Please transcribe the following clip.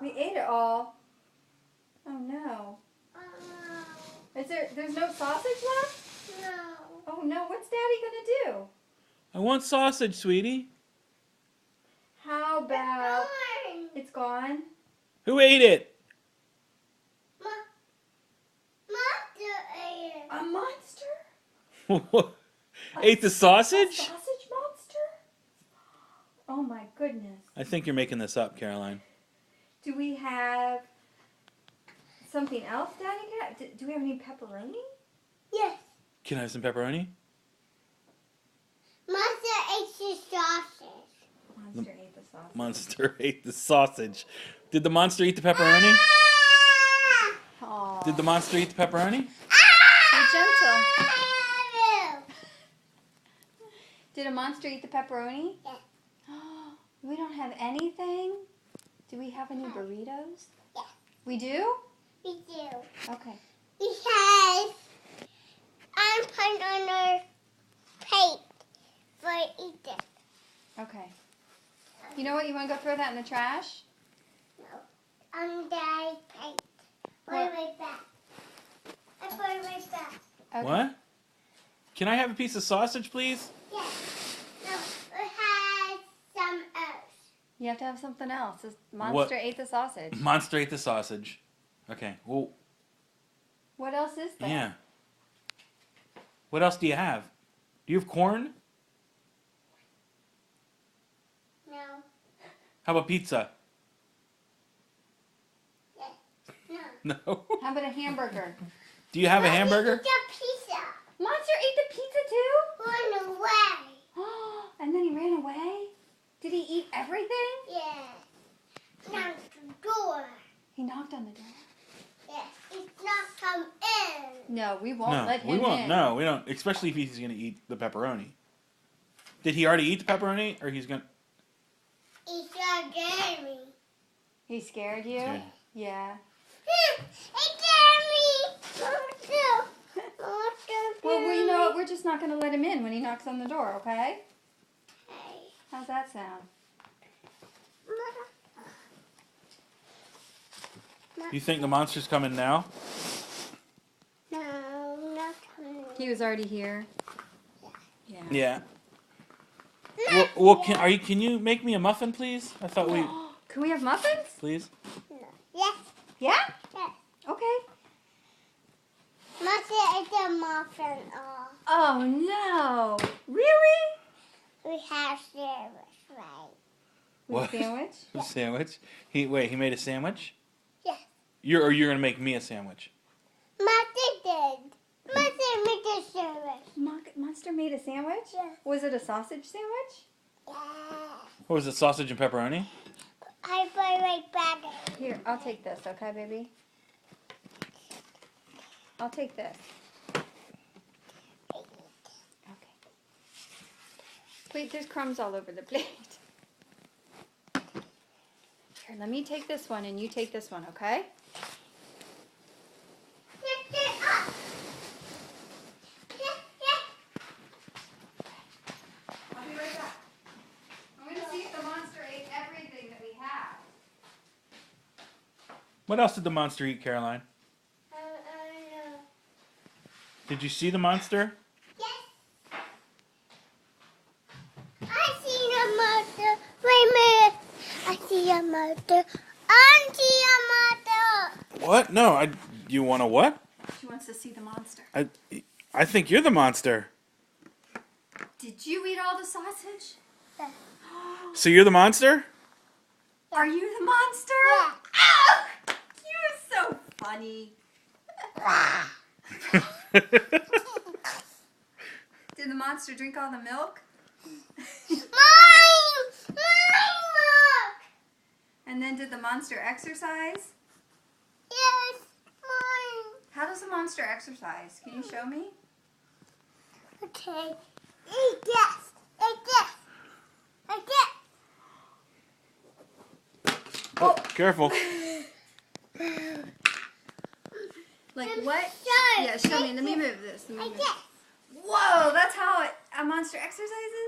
We ate it all. Oh no. There's no sausage left? No. Oh no, what's Daddy gonna do? I want sausage, sweetie. How about... It's gone? Who ate it? Monster ate it. A monster? Ate the A sausage? sausage monster? Oh my goodness. I think you're making this up, Caroline. Do we have something else, Daddy? Do we have any pepperoni? Yes. Can I have some pepperoni? Monster ate the sausage. Monster ate the sausage. Monster ate the sausage. Did the monster eat the pepperoni? Aww. Did the monster eat the pepperoni? Be gentle. Did a monster eat the pepperoni? Yes. We don't have anything? Do we have any burritos? Yes. We do? We do. Okay. Because I'm putting on our plate for eating. Okay. You know what? You want to go throw that in the trash? No. On Daddy's plate. Put it right back. I put it right back. Okay. What? Can I have a piece of sausage, please? Yes. No, it has some else. You have to have something else. This monster What? ate the sausage. Monster ate the sausage. Okay. Well, What else is there? yeah. What else do you have? Do you have corn? No. How about pizza? Yes. No. No. How about a hamburger? Do you have a hamburger? It's a pizza. Monster ate the pizza too? Run away. And then he ran away? Did he eat everything? Yeah. Knock the door. He knocked on the door. Yes. It's not come in. No, we won't No, let him we won't. in. No, we don't. Especially if he's going to eat the pepperoni. Did he already eat the pepperoni, or he's going? It's a Jeremy. He scared you? Scared. Yeah. Hey, Jeremy. Well, you know what? We're just not going to let him in when he knocks on the door, okay? Hey. How's that sound? You think the monster's coming now? No, not coming. He was already here. Yeah. Yeah. Well, can you make me a muffin, please? I thought we, Can we have muffins? please. No. Yes. Yeah? Yes. Okay. Monster ate the muffin. Oh, no. Really? We have sandwich, right? What? Sandwich? A sandwich? He made a sandwich? Yes. You're gonna make me a sandwich. Monster did. Monster made a sandwich. Monster made a sandwich? Yes. Was it a sausage sandwich? Yeah. What was it? Sausage and pepperoni? I put it right back. Here, I'll take this, okay, baby? I'll take this. Okay. Wait, there's crumbs all over the plate. Here, let me take this one and you take this one, okay? I'll be right back. I'm going to see if the monster ate everything that we have. What else did the monster eat, Caroline? No. Did you see the monster? Yes. I see a monster. Wait a minute. I see a monster. I see a monster. What? No, you want to what? She wants to see the monster. I think you're the monster. Did you eat all the sausage? Yeah. So you're the monster? Are you the monster? Yeah. Oh, you're so funny. Did the monster drink all the milk? Mine! And then did the monster exercise? Yes, mine. How does a monster exercise? Can you show me? Okay. Eat this. Eat this. Eat this. Oh, careful. Like what? Show. Yeah, show me. Let me move this. Like this. Whoa, that's how a monster exercises?